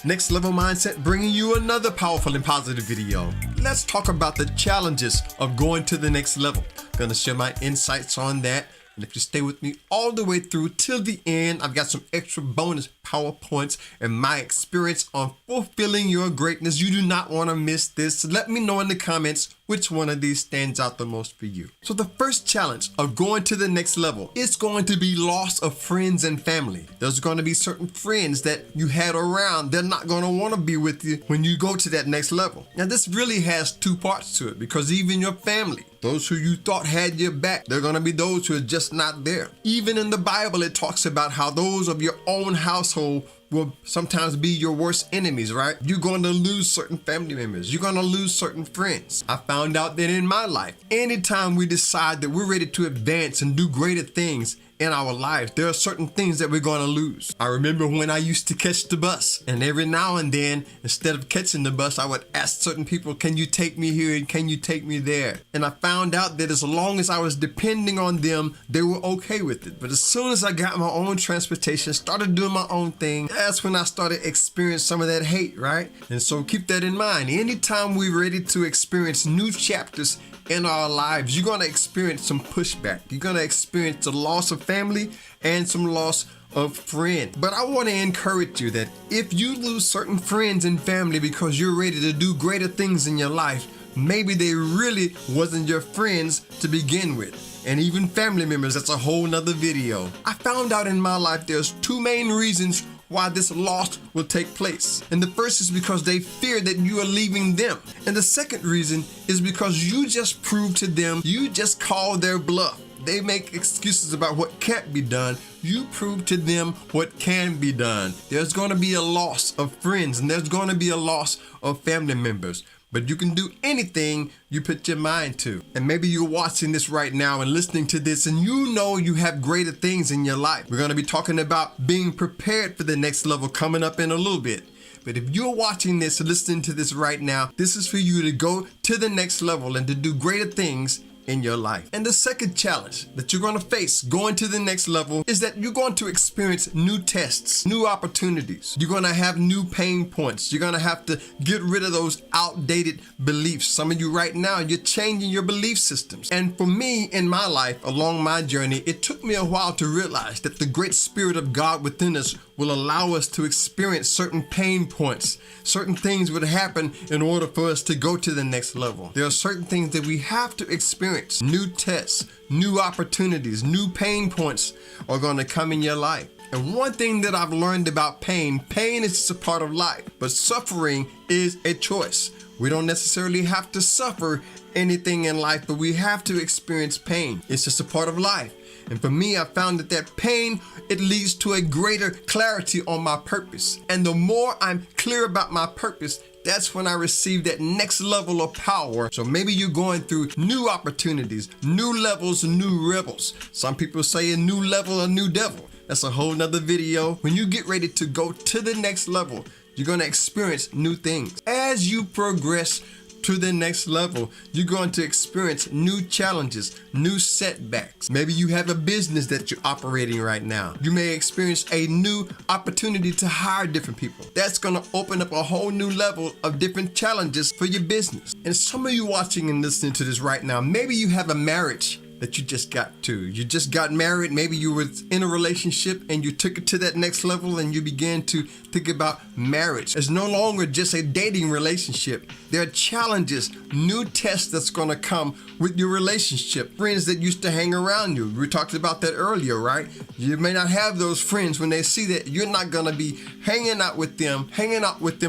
Next Level Mindset bringing you another powerful and positive video. Let's talk about the challenges of going to the next level. Gonna share my insights on that. And if you stay with me all the way through till the end, I've got some extra bonus PowerPoints and my experience on fulfilling your greatness. You do not want to miss this. Let me know in the comments which one of these stands out the most for you. So the first challenge of going to the next level is going to be loss of friends and family. There's going to be certain friends that you had around. They're not going to want to be with you when you go to that next level. Now this really has two parts to it, because even your family, those who you thought had your back, they're going to be those who are just not there. Even in the Bible, it talks about how those of your own household will sometimes be your worst enemies, right? You're going to lose certain family members. You're going to lose certain friends. I found out that in my life, anytime we decide that we're ready to advance and do greater things in our lives, there are certain things that we're going to lose. I remember when I used to catch the bus, and every now and then, instead of catching the bus, I would ask certain people, can you take me here and can you take me there? And I found out that as long as I was depending on them, they were okay with it. But as soon as I got my own transportation, started doing my own thing, that's when I started experiencing some of that hate, right? And so keep that in mind. Anytime we're ready to experience new chapters in our lives, you're going to experience some pushback. You're going to experience the loss of family and some loss of friends. But I want to encourage you that if you lose certain friends and family because you're ready to do greater things in your life, maybe they really wasn't your friends to begin with. And even family members, that's a whole nother video. I found out in my life there's two main reasons why this loss will take place. And the first is because they fear that you are leaving them. And the second reason is because you just proved to them, you just called their bluff. They make excuses about what can't be done. You prove to them what can be done. There's going to be a loss of friends and there's going to be a loss of family members. But you can do anything you put your mind to. And maybe you're watching this right now and listening to this and you know you have greater things in your life. We're going to be talking about being prepared for the next level coming up in a little bit. But if you're watching this and listening to this right now, this is for you to go to the next level and to do greater things in your life. And the second challenge that you're going to face going to the next level is that you're going to experience new tests, new opportunities. You're going to have new pain points. You're going to have to get rid of those outdated beliefs. Some of you right now, you're changing your belief systems. And for me in my life, along my journey, it took me a while to realize that the great Spirit of God within us will allow us to experience certain pain points. Certain things would happen in order for us to go to the next level. There are certain things that we have to experience. New tests, new opportunities, new pain points are going to come in your life. And one thing that I've learned about pain is just a part of life, but suffering is a choice. We don't necessarily have to suffer anything in life, but we have to experience pain. It's just a part of life. And for me, I found that pain, it leads to a greater clarity on my purpose. And the more I'm clear about my purpose, that's when I receive that next level of power. So maybe you're going through new opportunities, new levels, new rebels. Some people say a new level, a new devil. That's a whole nother video. When you get ready to go to the next level, you're going to experience new things. As you progress to the next level, you're going to experience new challenges, new setbacks. Maybe you have a business that you're operating right now. You may experience a new opportunity to hire different people. That's going to open up a whole new level of different challenges for your business. And some of you watching and listening to this right now, maybe you have a marriage that you just got to. You just got married. Maybe you were in a relationship and you took it to that next level and you began to think about marriage. It's no longer just a dating relationship. There are challenges, new tests that's going to come with your relationship. Friends that used to hang around you. We talked about that earlier, right? You may not have those friends when they see that you're not going to be hanging out with them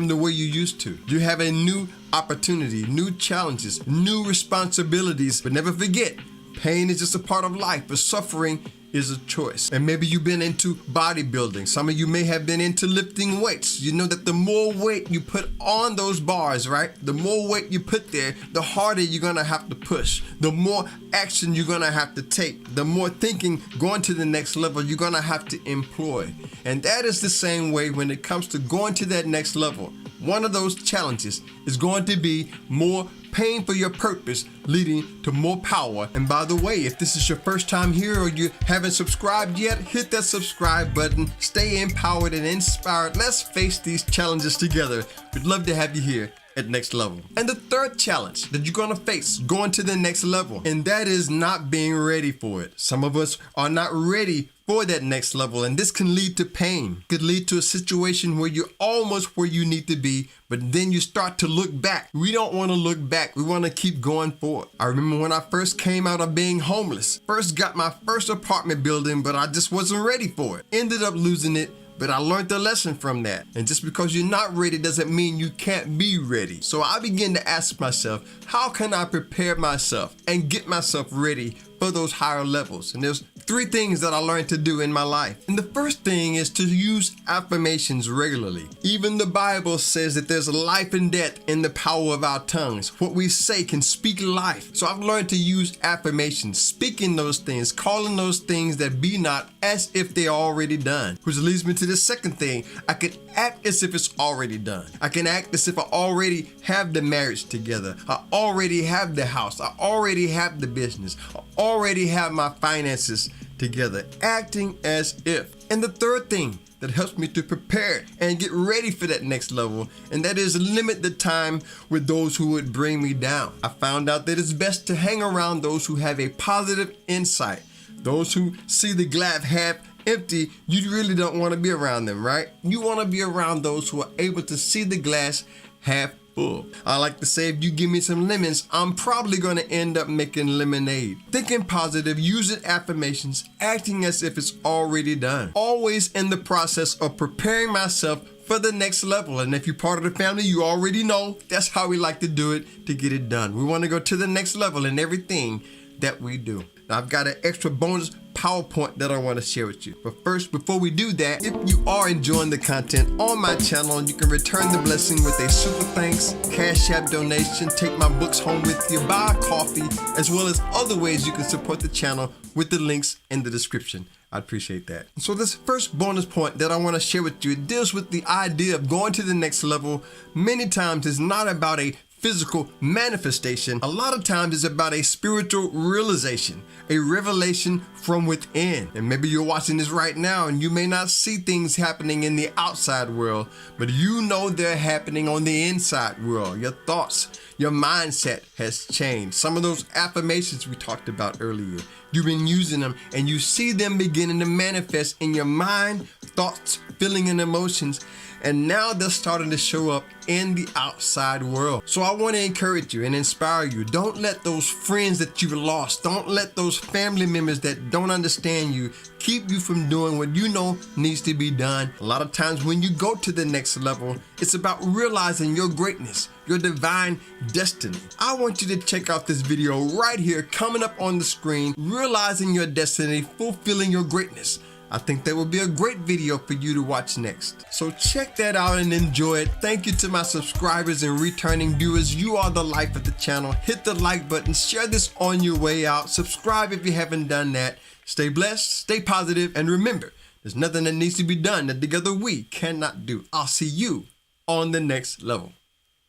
the way you used to. You have a new opportunity, new challenges, new responsibilities. But never forget, pain is just a part of life, but suffering is a choice. And maybe you've been into bodybuilding. Some of you may have been into lifting weights. You know that the more weight you put on those bars, right? The more weight you put there, the harder you're gonna have to push. The more action you're gonna have to take. The more thinking going to the next level you're gonna have to employ. And that is the same way when it comes to going to that next level. One of those challenges is going to be more Pain for your purpose, leading to more power. And by the way, if this is your first time here or you haven't subscribed yet, hit that subscribe button. Stay empowered and inspired. Let's face these challenges together. We'd love to have you here at Next Level. And the third challenge that you're gonna face going to the next level, and that is not being ready for it. Some of us are not ready for that next level, and this can lead to pain. It could lead to a situation where you're almost where you need to be, but then you start to look back. We don't want to look back. We want to keep going forward. I remember when I first came out of being homeless. First got my first apartment building, but I just wasn't ready for it. Ended up losing it. But I learned the lesson from that. And just because you're not ready doesn't mean you can't be ready. So I began to ask myself, how can I prepare myself and get myself ready for those higher levels? And there's 3 things that I learned to do in my life. And the first thing is to use affirmations regularly. Even the Bible says that there's life and death in the power of our tongues. What we say can speak life. So I've learned to use affirmations, speaking those things, calling those things that be not as if they're already done. Which leads me to the second thing. I can act as if it's already done. I can act as if I already have the marriage together. I already have the house. I already have the business. I already have my finances together. Acting as if. And the third thing that helps me to prepare and get ready for that next level, and that is limit the time with those who would bring me down. I found out that it's best to hang around those who have a positive insight. Those who see the glass half empty, you really don't want to be around them, right? You want to be around those who are able to see the glass half full. I like to say, if you give me some lemons, I'm probably going to end up making lemonade. Thinking positive, using affirmations, acting as if it's already done. Always in the process of preparing myself for the next level. And if you're part of the family, you already know that's how we like to do it to get it done. We want to go to the next level in everything that we do. Now, I've got an extra bonus PowerPoint that I want to share with you. But first, before we do that, if you are enjoying the content on my channel, you can return the blessing with a super thanks, Cash App donation, take my books home with you, buy a coffee, as well as other ways you can support the channel with the links in the description. I appreciate that. So this first bonus point that I want to share with you, it deals with the idea of going to the next level. Many times it's not about a physical manifestation. A lot of times it's about a spiritual realization, a revelation from within. And maybe you're watching this right now and you may not see things happening in the outside world, but you know they're happening on the inside world. Your thoughts, your mindset has changed. Some of those affirmations we talked about earlier, you've been using them and you see them beginning to manifest in your mind, thoughts, feeling, and emotions. And now they're starting to show up in the outside world. So I want to encourage you and inspire you. Don't let those friends that you've lost, don't let those family members that don't understand you keep you from doing what you know needs to be done. A lot of times when you go to the next level, it's about realizing your greatness, your divine destiny. I want you to check out this video right here coming up on the screen, realizing your destiny, fulfilling your greatness. I think that would be a great video for you to watch next. So check that out and enjoy it. Thank you to my subscribers and returning viewers. You are the life of the channel. Hit the like button, share this on your way out. Subscribe if you haven't done that. Stay blessed, stay positive, and remember, there's nothing that needs to be done that together we cannot do. I'll see you on the next level.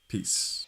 Peace.